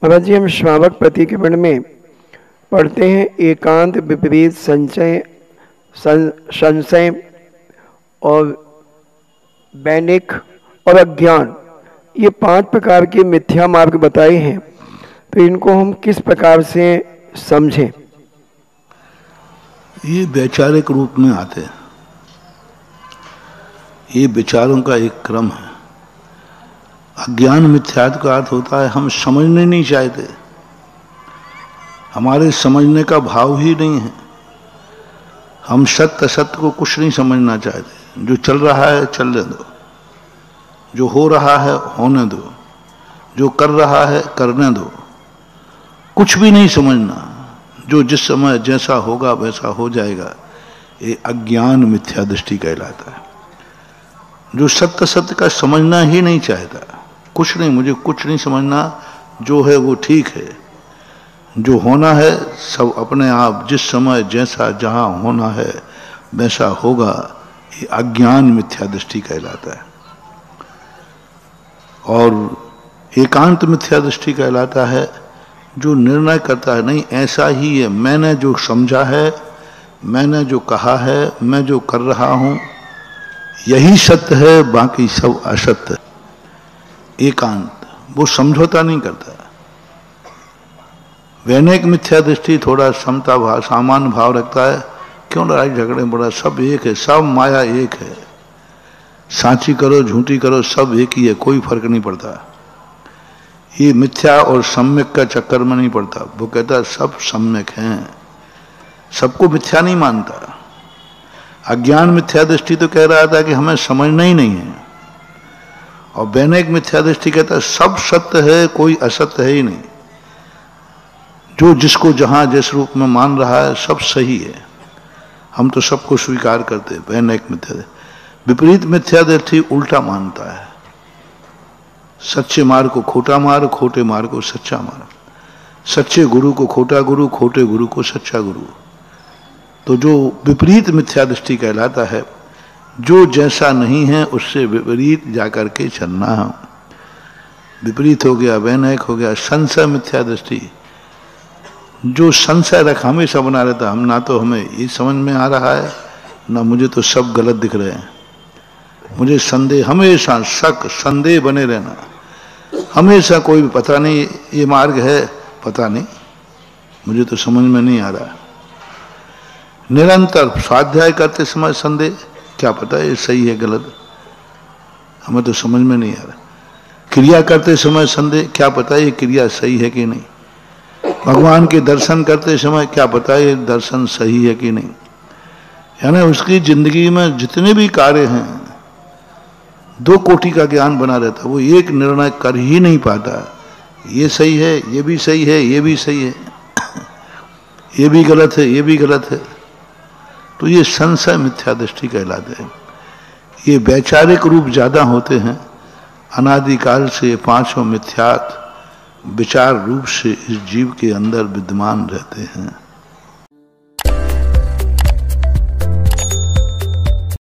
महाराज जी, हम श्रावक प्रतिक्रमण में पढ़ते हैं एकांत, विपरीत, संशय और वैनिक और अज्ञान, ये 5 प्रकार के मिथ्या मार्ग बताए हैं। तो इनको हम किस प्रकार से समझें? ये वैचारिक रूप में आते हैं। ये विचारों का एक क्रम है। अज्ञान मिथ्यात्व का अर्थ होता है हम समझने नहीं चाहते, हमारे समझने का भाव ही नहीं है। हम सत्य असत्य को कुछ नहीं समझना चाहते। जो चल रहा है चलने दो, जो हो रहा है होने दो, जो कर रहा है करने दो, कुछ भी नहीं समझना। जो जिस समय जैसा होगा वैसा हो जाएगा, ये अज्ञान मिथ्या दृष्टि कहलाता है। जो सत्य सत्य का समझना ही नहीं चाहता, कुछ नहीं, मुझे कुछ नहीं समझना, जो है वो ठीक है, जो होना है सब अपने आप जिस समय जैसा जहां होना है वैसा होगा, ये अज्ञान मिथ्या दृष्टि कहलाता है। और एकांत मिथ्या दृष्टि कहलाता है जो निर्णय करता है नहीं ऐसा ही है, मैंने जो समझा है, मैंने जो कहा है, मैं जो कर रहा हूं यही सत्य है, बाकी सब असत्य। एकांत वो समझौता नहीं करता। वैनिक मिथ्या दृष्टि थोड़ा समता भाव, सामान्य भाव रखता है। क्यों लड़ाई झगड़े बड़ा, सब एक है, सब माया एक है, सांची करो झूठी करो सब एक ही है, कोई फर्क नहीं पड़ता। ये मिथ्या और सम्यक का चक्कर में नहीं पड़ता। वो कहता है सब सम्यक हैं, सबको मिथ्या नहीं मानता। अज्ञान मिथ्या दृष्टि तो कह रहा था कि हमें समझना ही नहीं है, और वैनिक मिथ्या दृष्टि कहता है सब सत्य है, कोई असत्य है ही नहीं। जो जिसको जहां जिस रूप में मान रहा है सब सही है, हम तो सबको स्वीकार करते हैं। वैनिक मिथ्या। विपरीत मिथ्या दृष्टि उल्टा मानता है, सच्चे मार्ग को खोटा मार्ग, खोटे मार्ग को सच्चा मार्ग, सच्चे गुरु को खोटा गुरु, खोटे गुरु को सच्चा गुरु। तो जो विपरीत मिथ्या दृष्टि कहलाता है, जो जैसा नहीं है उससे विपरीत जाकर के चलना। विपरीत हो गया, वैनिक हो गया। संशय मिथ्या दृष्टि, जो संशय रख हमेशा बना रहता, हम ना तो हमें ये समझ में आ रहा है, ना मुझे तो सब गलत दिख रहे हैं। मुझे संदेह, हमेशा शक संदेह बने रहना, हमेशा कोई भी पता नहीं ये मार्ग है, पता नहीं, मुझे तो समझ में नहीं आ रहा। निरंतर स्वाध्याय करते समय संदेह, क्या पता ये सही है गलत, हमें तो समझ में नहीं आ रहा। क्रिया करते समय संदेह, क्या पता ये क्रिया सही है कि नहीं। भगवान के दर्शन करते समय क्या पता ये दर्शन सही है कि नहीं। यानी उसकी जिंदगी में जितने भी कार्य हैं, 2 कोटि का ज्ञान बना रहता, वो एक निर्णय कर ही नहीं पाता। ये सही है, ये भी सही है, ये भी सही है, ये भी गलत है, ये भी गलत है। तो ये संशय मिथ्या दृष्टि कहलाते हैं। ये वैचारिक रूप ज्यादा होते हैं। अनादिकाल से 5 मिथ्यात्व विचार रूप से इस जीव के अंदर विद्यमान रहते हैं।